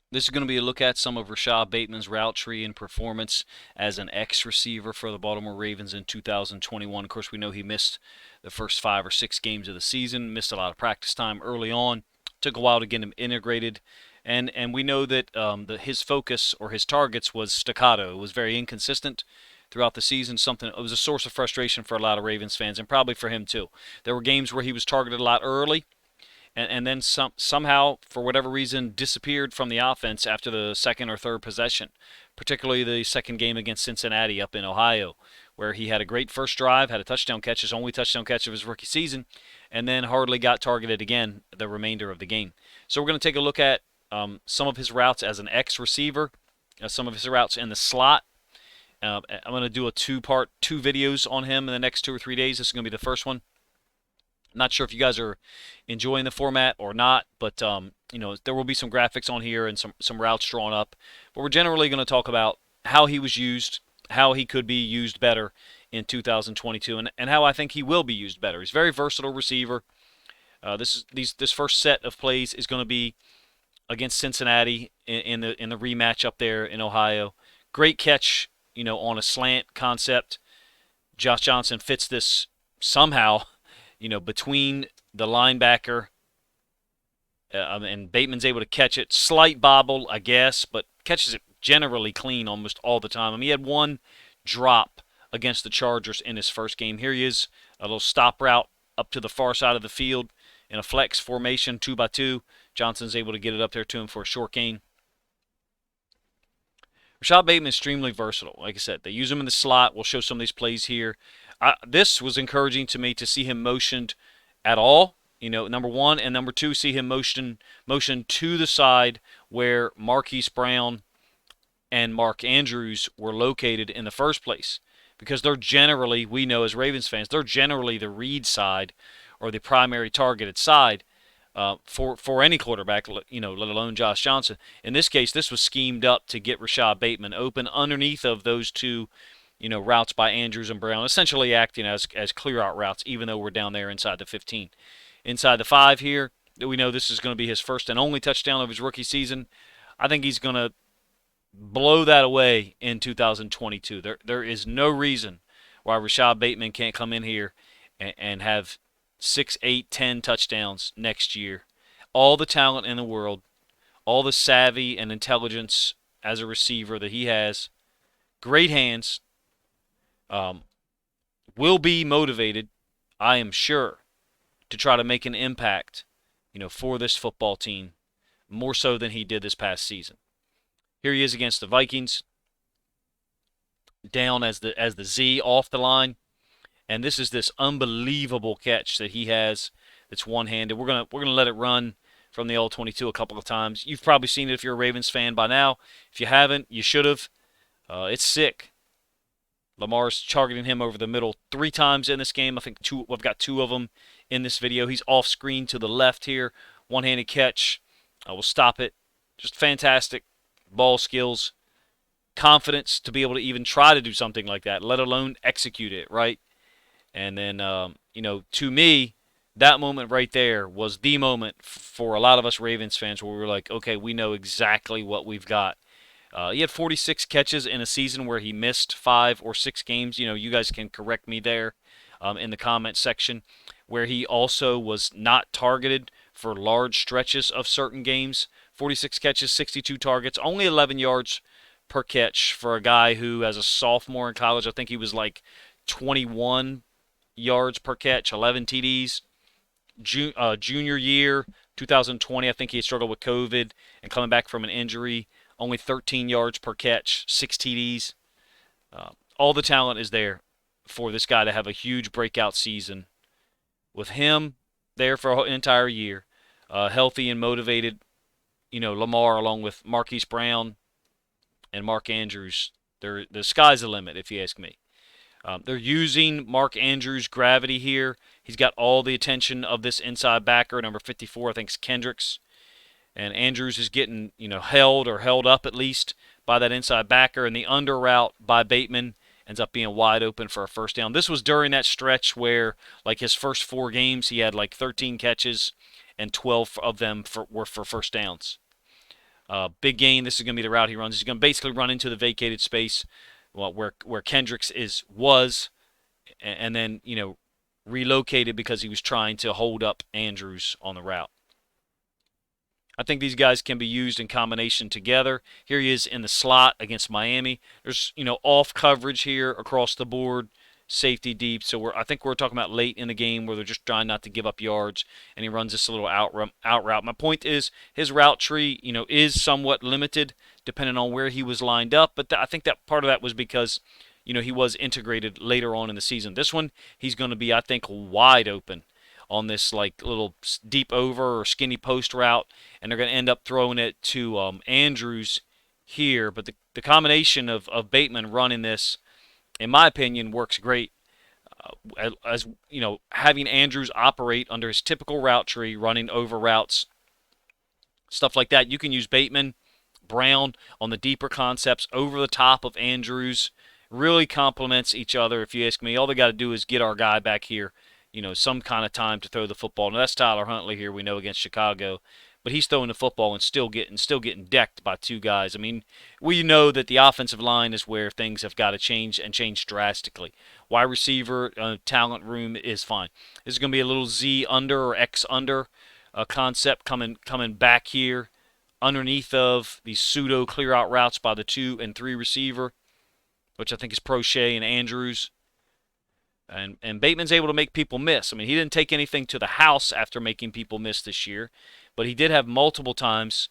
This is going to be a look at some of Rashod Bateman's route tree and performance as an X-receiver for the Baltimore Ravens in 2021. Of course, we know he missed the first 5 or 6 games of the season, missed a lot of practice time early on. Took a while to get him integrated, and we know that his focus or his targets was staccato. It was very inconsistent throughout the season. Something it was a source of frustration for a lot of Ravens fans, and probably for him too. There were games where he was targeted a lot early, and then somehow, for whatever reason, disappeared from the offense after the second or third possession, particularly the second game against Cincinnati up in Ohio, where he had a great first drive, had a touchdown catch, his only touchdown catch of his rookie season, and then hardly got targeted again the remainder of the game. So we're going to take a look at some of his routes as an X receiver, some of his routes in the slot. I'm going to do a two videos on him in the next 2 or 3 days. This is going to be the first one. Not sure if you guys are enjoying the format or not, but there will be some graphics on here and some routes drawn up. But we're generally going to talk about how he was used, how he could be used better in 2022, and how I think he will be used better. He's a very versatile receiver. This first set of plays is going to be against Cincinnati in the rematch up there in Ohio. Great catch, on a slant concept. Josh Johnson fits this somehow, between the linebacker and Bateman's able to catch it. Slight bobble, I guess, but catches it generally clean almost all the time. I mean, he had one drop against the Chargers in his first game. Here he is, a little stop route up to the far side of the field in a flex formation, 2-by-2. Johnson's able to get it up there to him for a short gain. Rashod Bateman is extremely versatile. Like I said, they use him in the slot. We'll show some of these plays here. This was encouraging to me to see him motioned at all. Number one, and number two, see him motion to the side where Marquise Brown and Mark Andrews were located in the first place. Because they're generally, we know as Ravens fans, they're generally the read side or the primary targeted side for any quarterback, let alone Josh Johnson. In this case, this was schemed up to get Rashod Bateman open underneath of those two, routes by Andrews and Brown, essentially acting as clear out routes, even though we're down there inside the 15. Inside the 5 here, we know this is going to be his first and only touchdown of his rookie season. I think he's going to blow that away in 2022. There is no reason why Rashod Bateman can't come in here and have 6, 8, 10 touchdowns next year. All the talent in the world, all the savvy and intelligence as a receiver that he has, great hands, will be motivated, I am sure, to try to make an impact, for this football team, more so than he did this past season. Here he is against the Vikings, down as the Z off the line, and this is this unbelievable catch that he has. That's one-handed. We're gonna let it run from the All-22 a couple of times. You've probably seen it if you're a Ravens fan by now. If you haven't, you should have. It's sick. Lamar's targeting him over the middle 3 times in this game. I think we've got 2 of them in this video. He's off screen to the left here. One-handed catch. We'll stop it. Just fantastic ball skills. Confidence to be able to even try to do something like that, let alone execute it, right? And then, to me, that moment right there was the moment for a lot of us Ravens fans where we were like, okay, we know exactly what we've got. He had 46 catches in a season where he missed 5 or 6 games. You guys can correct me there in the comment section, where he also was not targeted for large stretches of certain games. 46 catches, 62 targets, only 11 yards per catch for a guy who, as a sophomore in college, I think he was like 21 yards per catch, 11 TDs. Junior year, 2020, I think he had struggled with COVID and coming back from an injury. Only 13 yards per catch, 6 TDs. All the talent is there for this guy to have a huge breakout season. With him there for an entire year, healthy and motivated, Lamar along with Marquise Brown and Mark Andrews, the sky's the limit, if you ask me. They're using Mark Andrews' gravity here. He's got all the attention of this inside backer, number 54, I think it's Kendricks. And Andrews is getting, held up at least by that inside backer. And the under route by Bateman ends up being wide open for a first down. This was during that stretch where, like, his first 4 games, he had like 13 catches and 12 of them were for first downs. Big gain. This is going to be the route he runs. He's going to basically run into the vacated space, well, where Kendricks was, and then relocated because he was trying to hold up Andrews on the route. I think these guys can be used in combination together. Here he is in the slot against Miami. There's off coverage here across the board, safety deep. So I think we're talking about late in the game where they're just trying not to give up yards, and he runs this little out route. My point is his route tree, is somewhat limited depending on where he was lined up. But I think that part of that was because he was integrated later on in the season. This one, he's going to be, I think, wide open on this like little deep over or skinny post route, and they're going to end up throwing it to Andrews here. But the combination of Bateman running this, in my opinion, works great. As having Andrews operate under his typical route tree, running over routes, stuff like that. You can use Bateman, Brown on the deeper concepts over the top of Andrews. Really complements each other, if you ask me. All they got to do is get our guy back here, some kind of time to throw the football. Now that's Tyler Huntley here, we know, against Chicago, but he's throwing the football and still getting decked by two guys. I mean, we know that the offensive line is where things have got to change and change drastically. Wide receiver talent room is fine. This is going to be a little Z under or X under concept coming back here underneath of these pseudo clear out routes by the 2 and 3 receiver, which I think is Prochet and Andrews. And Bateman's able to make people miss. I mean, he didn't take anything to the house after making people miss this year, but he did have multiple times,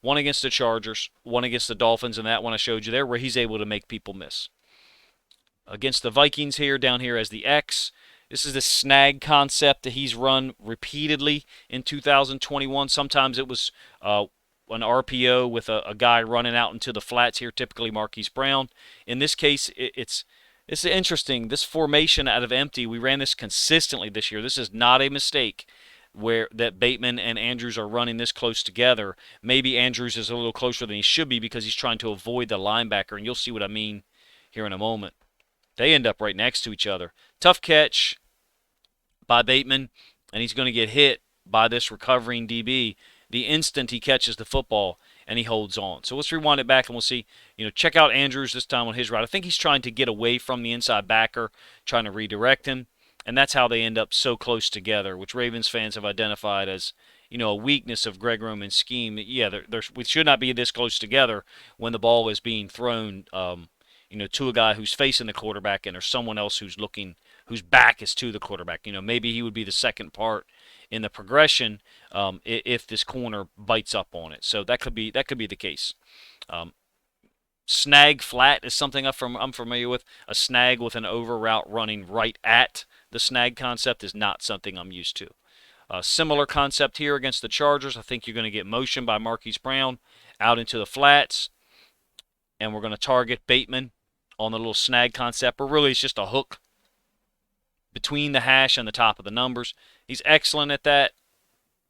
one against the Chargers, one against the Dolphins, and that one I showed you there, where he's able to make people miss. Against the Vikings here, down here as the X, this is the snag concept that he's run repeatedly in 2021. Sometimes it was an RPO with a guy running out into the flats here, typically Marquise Brown. In this case, it's interesting. This formation out of empty, we ran this consistently this year. This is not a mistake that Bateman and Andrews are running this close together. Maybe Andrews is a little closer than he should be because he's trying to avoid the linebacker, and you'll see what I mean here in a moment. They end up right next to each other. Tough catch by Bateman, and he's going to get hit by this recovering DB the instant he catches the football, and he holds on. So let's rewind it back, and we'll see. Check out Andrews this time on his route. I think he's trying to get away from the inside backer, trying to redirect him, and that's how they end up so close together, which Ravens fans have identified as a weakness of Greg Roman's scheme. Yeah, we should not be this close together when the ball is being thrown, to a guy who's facing the quarterback, and there's someone else whose back is to the quarterback. Maybe he would be the second part in the progression if this corner bites up on it. So that could be the case. Snag flat is something I'm familiar with. A snag with an over route running right at the snag concept is not something I'm used to. Similar concept here against the Chargers. I think you're going to get motion by Marquise Brown out into the flats, and we're going to target Bateman on the little snag concept, or really it's just a hook between the hash and the top of the numbers. He's excellent at that,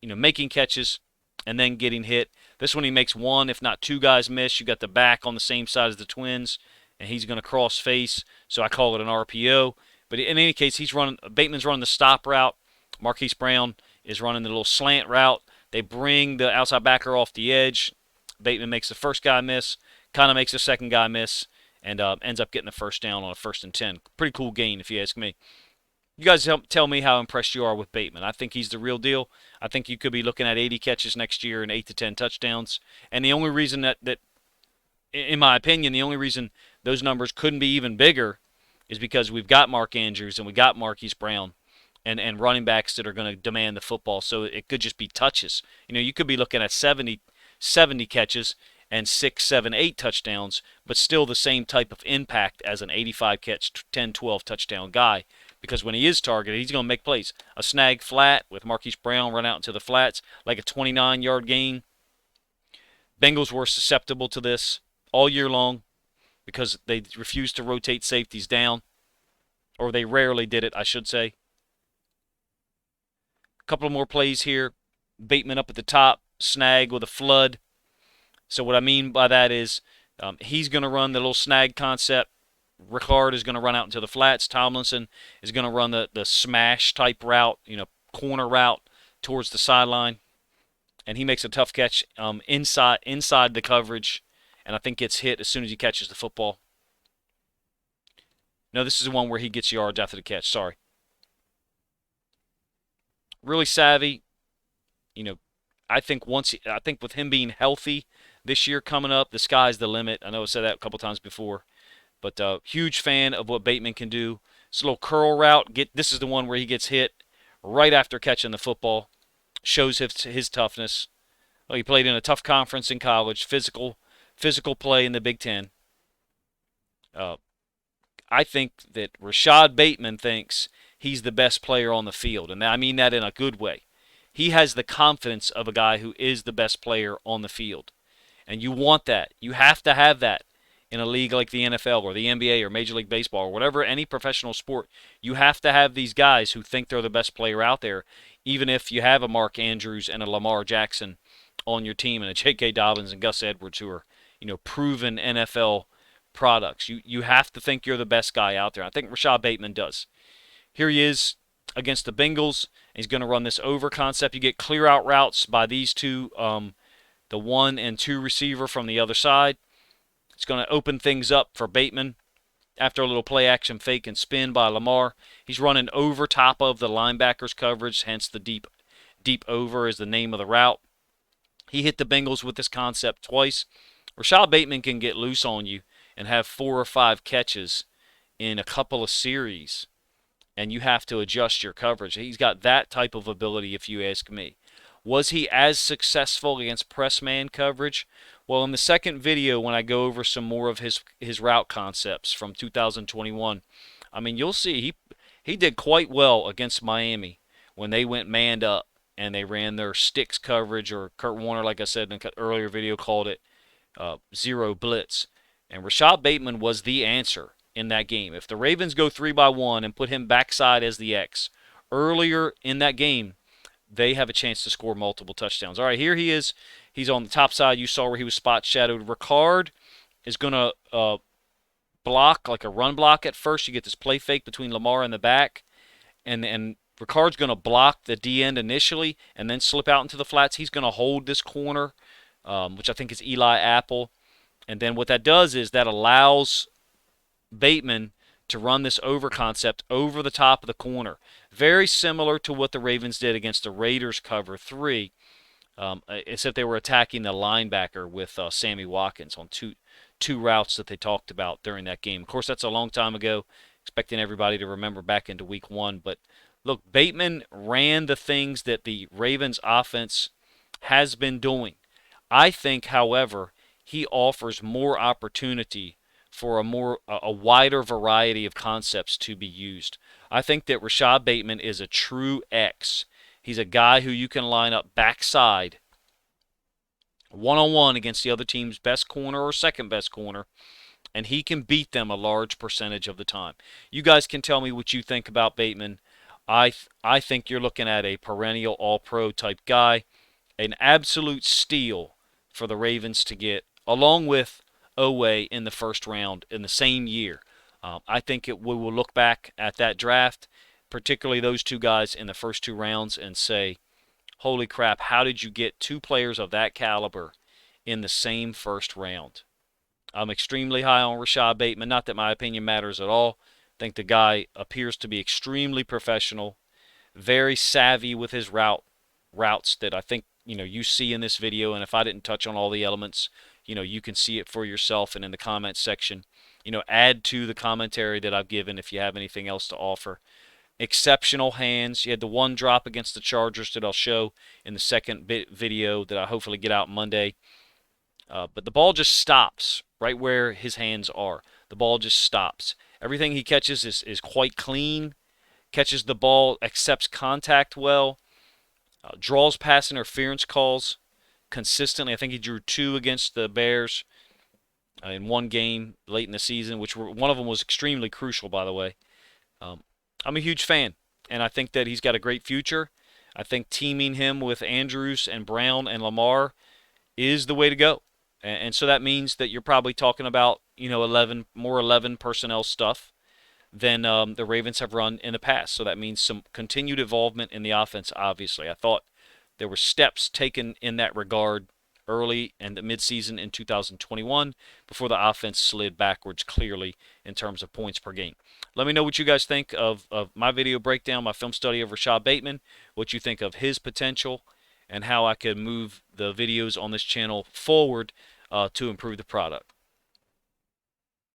making catches and then getting hit. This one he makes one, if not two guys miss. You got the back on the same side as the Twins, and he's going to cross face, so I call it an RPO. But in any case, Bateman's running the stop route. Marquise Brown is running the little slant route. They bring the outside backer off the edge. Bateman makes the first guy miss, kind of makes the second guy miss, and ends up getting the first down on a 1st and 10. Pretty cool gain, if you ask me. You guys tell me how impressed you are with Bateman. I think he's the real deal. I think you could be looking at 80 catches next year and 8 to 10 touchdowns. And the only reason that in my opinion, the only reason those numbers couldn't be even bigger is because we've got Mark Andrews and we got Marquise Brown and running backs that are going to demand the football. So it could just be touches. You could be looking at 70 catches and 6, 7, 8 touchdowns, but still the same type of impact as an 85 catch, 10, 12 touchdown guy. Because when he is targeted, he's going to make plays. A snag flat with Marquise Brown run out into the flats, like a 29-yard gain. Bengals were susceptible to this all year long because they refused to rotate safeties down. Or they rarely did it, I should say. A couple of more plays here. Bateman up at the top, snag with a flood. So what I mean by that is he's going to run the little snag concept. Ricard is going to run out into the flats. Tomlinson is going to run the smash type route, corner route towards the sideline. and he makes a tough catch inside the coverage, and I think gets hit as soon as he catches the football. No, this is the one where he gets yards after the catch. Sorry. Really savvy. You know, I think with him being healthy this year coming up, the sky's the limit. I know I said that a couple times before, but huge fan of what Bateman can do. This little curl route. This is the one where he gets hit right after catching the football. Shows his toughness. Well, he played in a tough conference in college. Physical play in the Big Ten. Uh, I think that Rashod Bateman thinks he's the best player on the field, and I mean that in a good way. He has the confidence of a guy who is the best player on the field. And you want that. You have to have that in a league like the NFL or the NBA or Major League Baseball or whatever, any professional sport. You have to have these guys who think they're the best player out there, even if you have a Mark Andrews and a Lamar Jackson on your team and a J.K. Dobbins and Gus Edwards who are, proven NFL products. You have to think you're the best guy out there. I think Rashod Bateman does. Here he is against the Bengals. He's going to run this over concept. You get clear out routes by these two, the 1 and 2 receiver from the other side. It's going to open things up for Bateman after a little play action fake and spin by Lamar. He's running over top of the linebacker's coverage, hence the deep over is the name of the route. He hit the Bengals with this concept twice. Rashod Bateman can get loose on you and have 4 or 5 catches in a couple of series, and you have to adjust your coverage. He's got that type of ability, if you ask me. Was he as successful against press man coverage? Well, in the second video, when I go over some more of his route concepts from 2021, I mean, you'll see he did quite well against Miami when they went manned up and they ran their sticks coverage, or Kurt Warner, like I said in an earlier video, called it zero blitz. And Rashod Bateman was the answer in that game. If the Ravens go 3-by-1 and put him backside as the X earlier in that game, they have a chance to score multiple touchdowns. All right, here he is. He's on the top side. You saw where he was spot shadowed. Ricard is going to block, like a run block at first. You get this play fake between Lamar and the back. And Ricard's going to block the D end initially and then slip out into the flats. He's going to hold this corner, which I think is Eli Apple. And then what that does is that allows Bateman to run this over concept over the top of the corner. Very similar to what the Ravens did against the Raiders cover 3, except they were attacking the linebacker with Sammy Watkins on two routes that they talked about during that game. Of course, that's a long time ago, expecting everybody to remember back into week 1. But look, Bateman ran the things that the Ravens offense has been doing. I think, however, he offers more opportunity for a wider variety of concepts to be used. I think that Rashod Bateman is a true X. He's a guy who you can line up backside, one-on-one against the other team's best corner or second best corner, and he can beat them a large percentage of the time. You guys can tell me what you think about Bateman. I think you're looking at a perennial all-pro type guy, an absolute steal for the Ravens to get, along with Owe in the first round in the same year. I think we will look back at that draft, particularly those two guys in the first 2 rounds, and say, holy crap, how did you get 2 players of that caliber in the same first round? I'm extremely high on Rashod Bateman. Not that my opinion matters at all. I think the guy appears to be extremely professional, very savvy with his routes that I think you see in this video. And if I didn't touch on all the elements, you can see it for yourself, and in the comments section, add to the commentary that I've given if you have anything else to offer. Exceptional hands. You had the one drop against the Chargers that I'll show in the second video that I hopefully get out Monday. But the ball just stops right where his hands are. The ball just stops. Everything he catches is quite clean. Catches the ball, accepts contact well, draws pass interference calls consistently. I think he drew 2 against the Bears in one game late in the season, one of them was extremely crucial, by the way. I'm a huge fan, and I think that he's got a great future. I think teaming him with Andrews and Brown and Lamar is the way to go. And so that means that you're probably talking about 11 personnel stuff than the Ravens have run in the past. So that means some continued involvement in the offense, obviously. I thought There were steps taken in that regard early and the midseason in 2021 before the offense slid backwards clearly in terms of points per game. Let me know what you guys think of my video breakdown, my film study of Rashod Bateman, what you think of his potential, and how I can move the videos on this channel forward to improve the product.